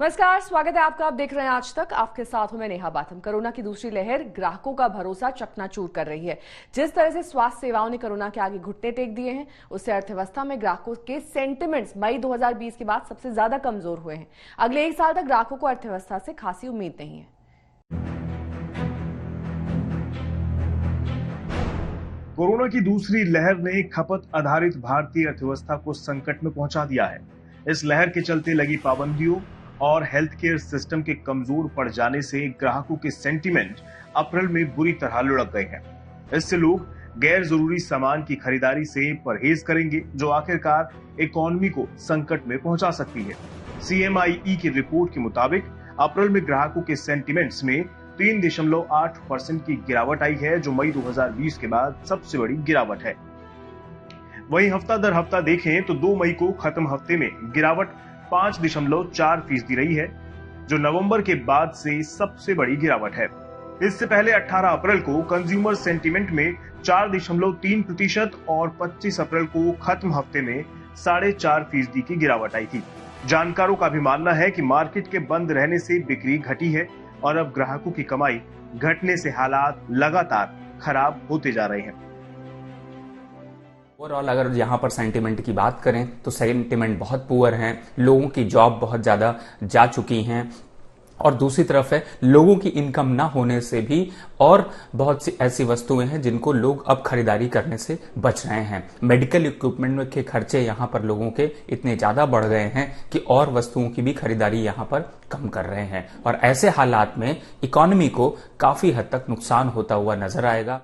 नमस्कार, स्वागत है आपका। आप देख रहे हैं आज तक। आपके साथ हूं मैं नेहा बाथम। कोरोना की दूसरी लहर ग्राहकों का भरोसा चकनाचूर कर रही है। जिस तरह से स्वास्थ्य सेवाओं ने कोरोना के आगे घुटने टेक दिए हैं, उससे अर्थव्यवस्था में ग्राहकों के सेंटिमेंट्स मई 2020 के बाद सबसे ज्यादा कमजोर हुए हैं। अगले एक साल तक ग्राहकों को अर्थव्यवस्था से खासी उम्मीद नहीं है। कोरोना की दूसरी लहर ने खपत आधारित भारतीय अर्थव्यवस्था को संकट में पहुंचा दिया है। इस लहर के चलते लगी पाबंदियों और हेल्थ केयर सिस्टम के कमजोर पड़ जाने से ग्राहकों के सेंटीमेंट अप्रैल में बुरी तरह लुढ़क गए हैं। इससे लोग गैर जरूरी सामान की खरीदारी से परहेज करेंगे, जो आखिरकार इकोनॉमी को संकट में पहुंचा सकती है। CMIE की रिपोर्ट के मुताबिक अप्रैल में ग्राहकों के सेंटीमेंट्स में 3.8% की गिरावट आई है, जो मई 2020 के बाद सबसे बड़ी गिरावट है। वहीं हफ्ता दर हफ्ता देखें तो 2 मई को खत्म हफ्ते में गिरावट 5.4% रही है, जो नवंबर के बाद से सबसे बड़ी गिरावट है। इससे पहले 18 अप्रैल को कंज्यूमर सेंटीमेंट में 4.3% और 25 अप्रैल को खत्म हफ्ते में 4.5% की गिरावट आई थी। जानकारों का भी मानना है कि मार्केट के बंद रहने से बिक्री घटी है और अब ग्राहकों की कमाई घटने से हालात लगातार खराब होते जा रहे हैं। ओवरऑल अगर यहाँ पर सेंटिमेंट की बात करें तो सेंटिमेंट बहुत पुअर हैं। लोगों की जॉब बहुत ज़्यादा जा चुकी हैं और दूसरी तरफ है लोगों की इनकम ना होने से भी और बहुत सी ऐसी वस्तुएं हैं जिनको लोग अब खरीदारी करने से बच रहे हैं। मेडिकल इक्विपमेंट के खर्चे यहाँ पर लोगों के इतने ज़्यादा बढ़ गए हैं कि और वस्तुओं की भी खरीदारी यहाँ पर कम कर रहे हैं और ऐसे हालात में इकोनॉमी को काफ़ी हद तक नुकसान होता हुआ नजर आएगा।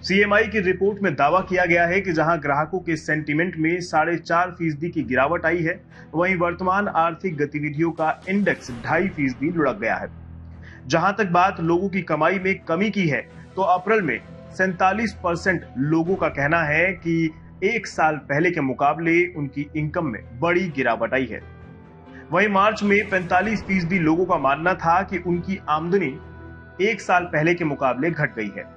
CMI की रिपोर्ट में दावा किया गया है कि जहां ग्राहकों के सेंटीमेंट में 4.5% की गिरावट आई है, वहीं वर्तमान आर्थिक गतिविधियों का इंडेक्स 2.5% लुढ़क गया है। जहां तक बात लोगों की कमाई में कमी की है, तो अप्रैल में 47% लोगों का कहना है कि एक साल पहले के मुकाबले उनकी इनकम में बड़ी गिरावट आई है। वहीं मार्च में 45% लोगों का मानना था कि उनकी आमदनी एक साल पहले के मुकाबले घट गई है।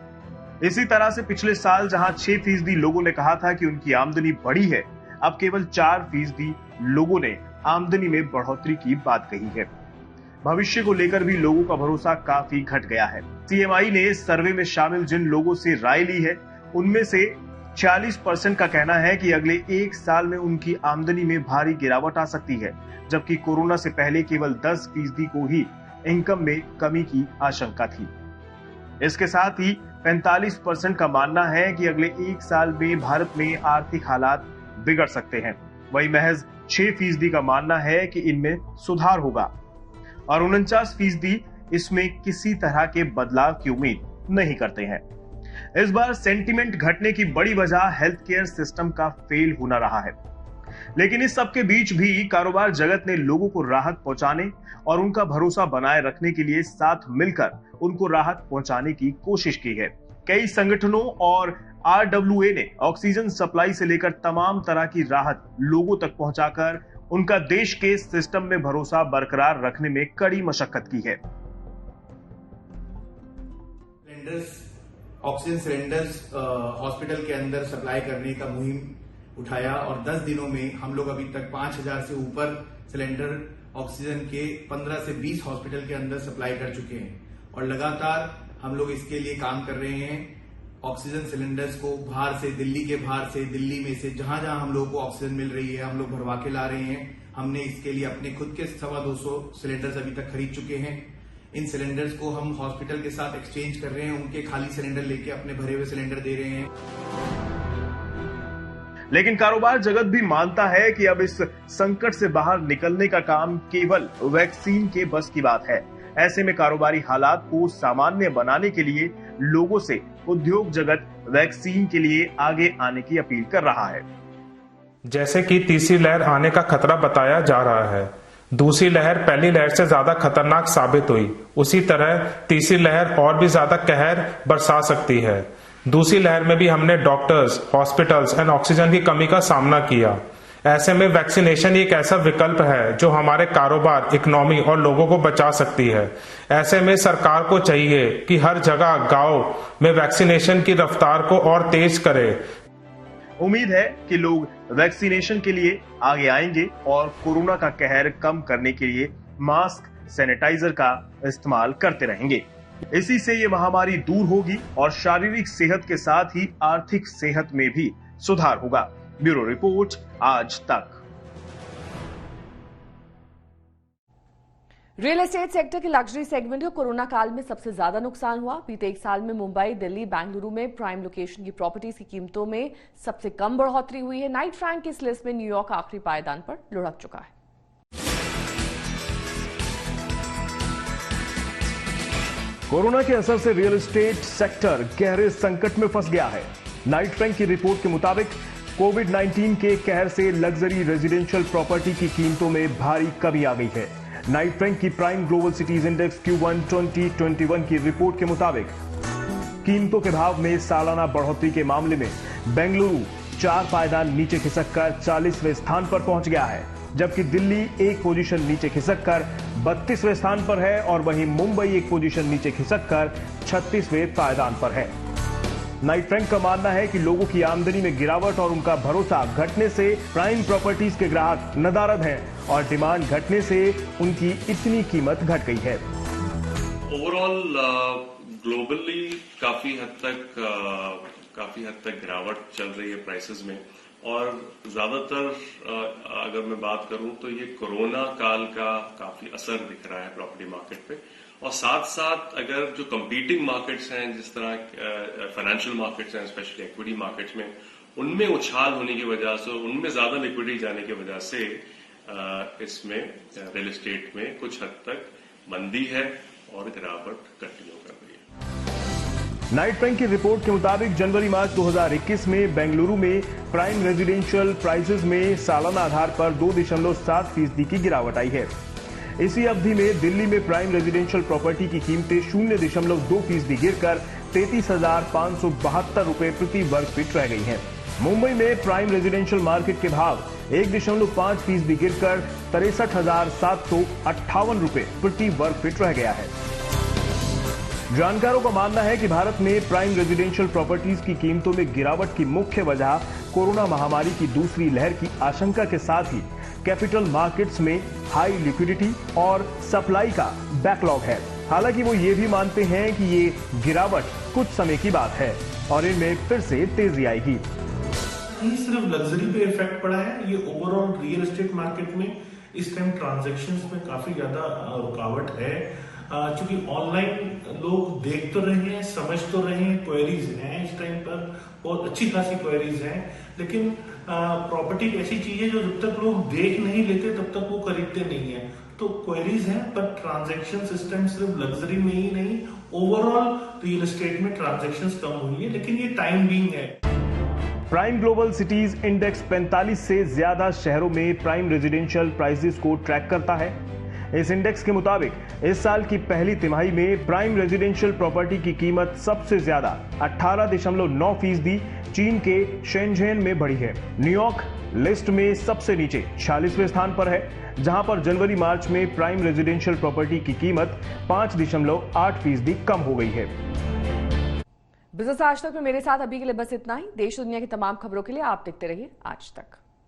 इसी तरह से पिछले साल जहां 6% लोगों ने कहा था कि उनकी आमदनी बढ़ी है, अब केवल 4% लोगों ने आमदनी में बढ़ोतरी की बात कही है। भविष्य को लेकर भी लोगों का भरोसा काफी घट गया है। CMI ने सर्वे में शामिल जिन लोगों से राय ली है, उनमें से 46% का कहना है कि अगले एक साल में उनकी आमदनी में भारी गिरावट आ सकती है, जबकि कोरोना से पहले केवल 10% को ही इनकम में कमी की आशंका थी। इसके साथ ही 45% का मानना है कि अगले एक साल में भारत में आर्थिक हालात बिगड़ सकते हैं। वहीं महज 6% का मानना है कि इनमें सुधार होगा और 49% इसमें किसी तरह के बदलाव की उम्मीद नहीं करते हैं। इस बार सेंटीमेंट घटने की बड़ी वजह हेल्थ केयर सिस्टम का फेल होना रहा है, लेकिन इस सब के बीच भी कारोबार जगत ने लोगों को राहत पहुंचाने और उनका भरोसा बनाए रखने के लिए साथ मिलकर उनको राहत पहुंचाने की कोशिश की है। कई संगठनों और RWA ने ऑक्सीजन सप्लाई से लेकर तमाम तरह की राहत लोगों तक पहुंचाकर उनका देश के सिस्टम में भरोसा बरकरार रखने में कड़ी मशक्कत की है। ऑक्सीजन सिलेंडर्स हॉस्पिटल के अंदर सप्लाई करने का मुहिम उठाया और 10 दिनों में हम लोग अभी तक 5000 से ऊपर सिलेंडर ऑक्सीजन के 15 से 20 हॉस्पिटल के अंदर सप्लाई कर चुके हैं और लगातार हम लोग इसके लिए काम कर रहे हैं। ऑक्सीजन सिलेंडर्स को बाहर से, दिल्ली के बाहर से, दिल्ली में से जहां जहां हम लोगों को ऑक्सीजन मिल रही है हम लोग भरवा के ला रहे हैं। हमने इसके लिए अपने खुद के 250 सिलेंडर्स अभी तक खरीद चुके हैं। इन सिलेंडर्स को हम हॉस्पिटल के साथ एक्सचेंज कर रहे हैं, उनके खाली सिलेंडर लेके अपने भरे हुए सिलेंडर दे रहे हैं। लेकिन कारोबार जगत भी मानता है कि अब इस संकट से बाहर निकलने का काम केवल वैक्सीन के बस की बात है। ऐसे में कारोबारी हालात को सामान्य बनाने के लिए लोगों से उद्योग जगत वैक्सीन के लिए आगे आने की अपील कर रहा है। जैसे कि तीसरी लहर आने का खतरा बताया जा रहा है, दूसरी लहर पहली लहर से ज्यादा खतरनाक साबित हुई, उसी तरह तीसरी लहर और भी ज्यादा कहर बरसा सकती है। दूसरी लहर में भी हमने डॉक्टर्स, हॉस्पिटल्स एंड ऑक्सीजन की कमी का सामना किया। ऐसे में वैक्सीनेशन एक ऐसा विकल्प है जो हमारे कारोबार, इकोनॉमी और लोगों को बचा सकती है। ऐसे में सरकार को चाहिए कि हर जगह गांव में वैक्सीनेशन की रफ्तार को और तेज करे। उम्मीद है कि लोग वैक्सीनेशन के लिए आगे आएंगे और कोरोना का कहर कम करने के लिए मास्क, सैनिटाइजर का इस्तेमाल करते रहेंगे। इसी से ये महामारी दूर होगी और शारीरिक सेहत के साथ ही आर्थिक सेहत में भी सुधार होगा। ब्यूरो रिपोर्ट, आज तक। रियल एस्टेट सेक्टर के लग्जरी सेगमेंट को कोरोना काल में सबसे ज्यादा नुकसान हुआ। बीते एक साल में मुंबई, दिल्ली, बेंगलुरु में प्राइम लोकेशन की प्रॉपर्टीज की कीमतों में सबसे कम बढ़ोतरी हुई है। नाइट फ्रैंक की इस लिस्ट में न्यूयॉर्क आखिरी पायदान पर लुढ़क चुका है। कोरोना के असर से रियल एस्टेट सेक्टर गहरे संकट में फंस गया है। नाइट फ्रैंक की रिपोर्ट के मुताबिक कोविड-19 के कहर से लग्जरी रेजिडेंशियल प्रॉपर्टी की कीमतों में भारी कमी आ गई है। नाइट फ्रैंक की prime global cities index Q1 2021 की रिपोर्ट के मुताबिक कीमतों के भाव में सालाना बढ़ोतरी के मामले में बेंगलुरु 4 पायदान नीचे खिसककर 40वें स्थान पर पहुंच गया है, जबकि दिल्ली 1 पोजीशन नीचे खिसककर 32वें स्थान पर है और वहीं मुंबई 1 पोजीशन नीचे खिसककर 36वें पायदान पर है। नाइट फ्रैंक का मानना है कि लोगों की आमदनी में गिरावट और उनका भरोसा घटने से प्राइम प्रॉपर्टीज के ग्राहक नदारद हैं और डिमांड घटने से उनकी इतनी कीमत घट गई है। ओवरऑल ग्लोबली काफी हद तक गिरावट चल रही है प्राइसेस में, और ज्यादातर अगर मैं बात करूं तो ये कोरोना काल का काफी असर दिख रहा है प्रॉपर्टी मार्केट पे। और साथ साथ अगर जो कंपीटिंग मार्केट्स हैं, जिस तरह फाइनेंशियल मार्केट्स हैं, स्पेशली इक्विटी मार्केट्स में, उनमें उछाल होने की वजह से, उनमें ज्यादा लिक्विडिटी जाने की वजह से इसमें रियल एस्टेट में कुछ हद तक मंदी है और गिरावट कंटिन्यू कर रही है। नाइट फ्रैंक की रिपोर्ट के मुताबिक जनवरी-मार्च 2021 में बेंगलुरु में प्राइम रेजिडेंशियल प्राइसेस में सालाना आधार पर 2.7% की गिरावट आई है। इसी अवधि में दिल्ली में प्राइम रेजिडेंशियल प्रॉपर्टी की कीमतें 0.2% गिरकर 33,572 रुपए प्रति वर्ग फीट रह गई हैं। मुंबई में प्राइम रेजिडेंशियल मार्केट के भाव 1.5% गिरकर 63,758 रुपए प्रति वर्ग फीट रह गया है। जानकारों का मानना है कि भारत में प्राइम रेजिडेंशियल प्रॉपर्टीज की कीमतों में गिरावट की मुख्य वजह कोरोना महामारी की दूसरी लहर की आशंका के साथ ही कैपिटल मार्केट्स में हाई लिक्विडिटी और सप्लाई का बैकलॉग है। हालांकि वो ये भी मानते हैं कि ये गिरावट कुछ समय की बात है और इनमें फिर से तेजी आएगी। ये सिर्फ लग्जरी पे इफेक्ट पड़ा है, ये ओवरऑल रियल एस्टेट मार्केट में इस टाइम ट्रांजैक्शंस में काफी ज्यादा रुकावट है। क्योंकि ऑनलाइन लोग देख तो रहे हैं, समझ तो रहे हैं, क्वेरीज हैं इस टाइम पर, बहुत अच्छी खासी क्वेरीज हैं, लेकिन प्रॉपर्टी ऐसी चीज है जो जब तक लोग देख नहीं लेते तब तक वो खरीदते नहीं है। तो क्वेरीज हैं, पर ट्रांजैक्शन सिस्टम सिर्फ लग्जरी में ही नहीं, ओवरऑल रियल एस्टेट में ट्रांजैक्शंस कम हुई है, लेकिन ये टाइम बीइंग है। प्राइम ग्लोबल सिटीज इंडेक्स 45 से ज्यादा शहरों में प्राइम रेजिडेंशियल प्राइसेस को ट्रैक करता है। इस इंडेक्स के मुताबिक इस साल की पहली तिमाही में प्राइम रेजिडेंशियल प्रॉपर्टी की कीमत सबसे ज्यादा 18.9% चीन के शेंझेन में बढ़ी है। न्यूयॉर्क लिस्ट में सबसे नीचे 46वें स्थान पर है, जहां पर जनवरी-मार्च में प्राइम रेजिडेंशियल प्रॉपर्टी की कीमत 5.8% कम हो गई है। बिजनेस आज तक में मेरे साथ अभी के लिए बस इतना ही। देश दुनिया की तमाम खबरों के लिए आप देखते रहिए आज तक।